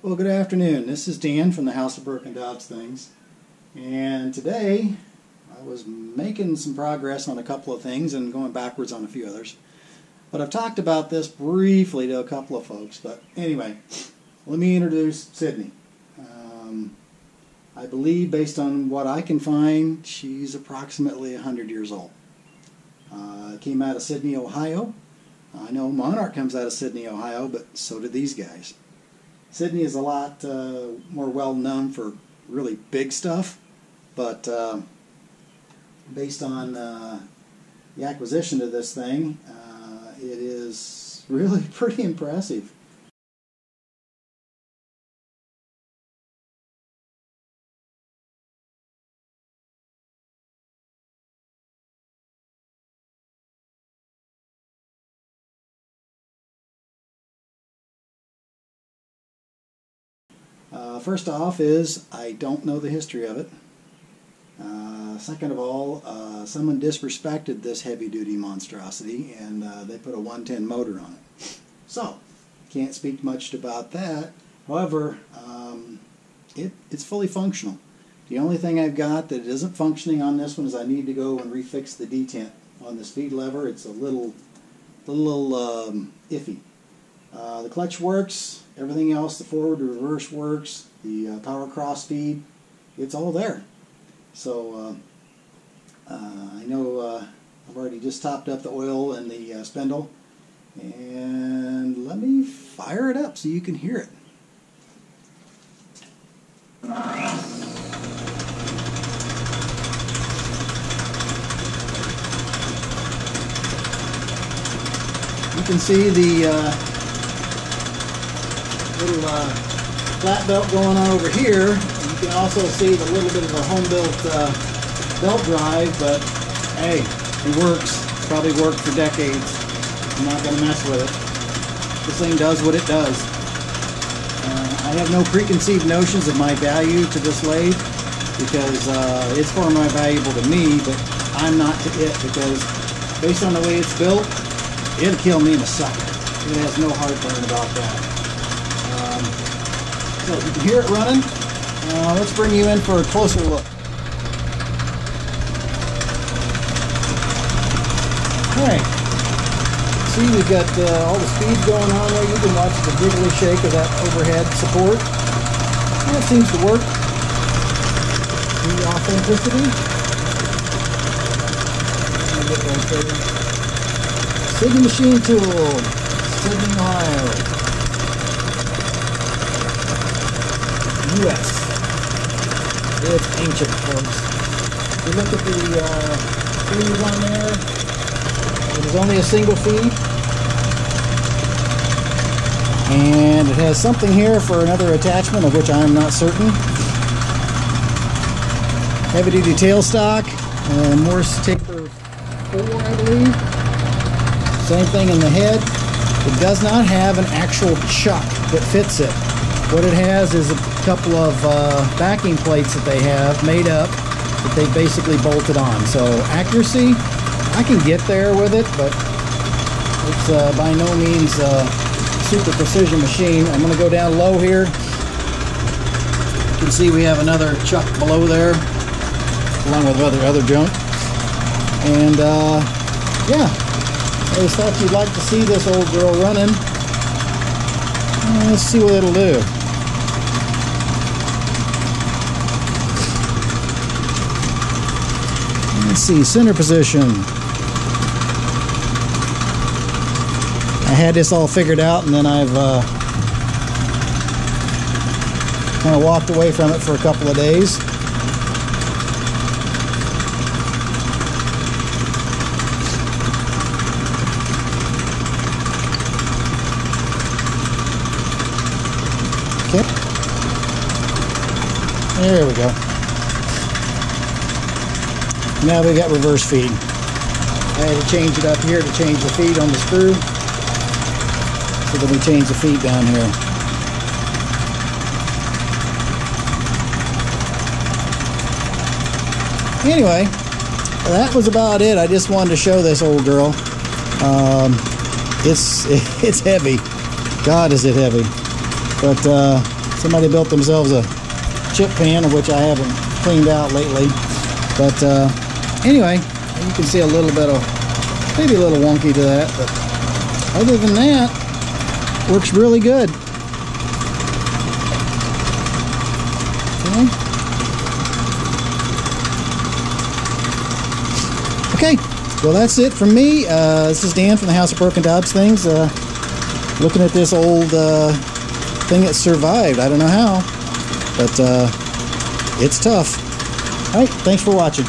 Well, good afternoon. This is Dan from the House of Burke and Dobbs Things, and today I was making some progress on a couple of things and going backwards on a few others. But I've talked about this briefly to a couple of folks. But anyway, let me introduce Sidney. I believe, based on what I can find, she's approximately 100 years old. Came out of Sidney, Ohio. I know Monarch comes out of Sidney, Ohio, but so do these guys. Sidney is a lot more well known for really big stuff, but based on the acquisition of this thing, it is really pretty impressive. First off is, I don't know the history of it. Second of all, someone disrespected this heavy-duty monstrosity, and they put a 110 motor on it. So, can't speak much about that. However, it's fully functional. The only thing I've got that isn't functioning on this one is I need to go and refix the detent on the speed lever. It's a little iffy. The clutch works, everything else, the forward and reverse works, the power cross speed, it's all there. So I know I've already just topped up the oil and the spindle, and let me fire it up so you can hear it. You can see the little flat belt going on over here. You can also see the little bit of a home-built belt drive, but hey, it works. It's probably worked for decades. I'm not going to mess with it. This thing does what it does. I have no preconceived notions of my value to this lathe, because it's far more valuable to me, but I'm not to it, because based on the way it's built, it'll kill me in a second. It has no heartburn about that. So you can hear it running. Let's bring you in for a closer look. Alright, see, we've got all the speeds going on there. You can watch the jiggly shake of that overhead support. That seems to work. The authenticity. Sidney Machine Tool, Sidney, Ohio. U.S. It's ancient, folks. If you look at the sleeves on there, it is only a single feed. And it has something here for another attachment, of which I am not certain. Heavy-duty tailstock, Morse taper 4, I believe. Same thing in the head. It does not have an actual chuck that fits it. What it has is a couple of backing plates that they have made up that they basically bolted on. So accuracy, I can get there with it, but it's by no means a super precision machine. I'm going to go down low here. You can see we have another chuck below there, along with other junk. And yeah, I just thought you'd like to see this old girl running. Let's see what it'll do. Let's see, center position. I had this all figured out, and then I've kind of walked away from it for a couple of days. Okay. There we go. Now we got reverse feed. I had to change it up here to change the feed on the screw. So then we change the feed down here. Anyway, that was about it. I just wanted to show this old girl. It's heavy. God, is it heavy. But Somebody built themselves a chip pan, of which I haven't cleaned out lately. But anyway, you can see a little bit of, maybe a little wonky to that, but other than that, works really good. Okay, well that's it from me. This is Dan from the House of Broken Dobbs Things. Looking at this old thing that survived. I don't know how, but it's tough. All right, thanks for watching.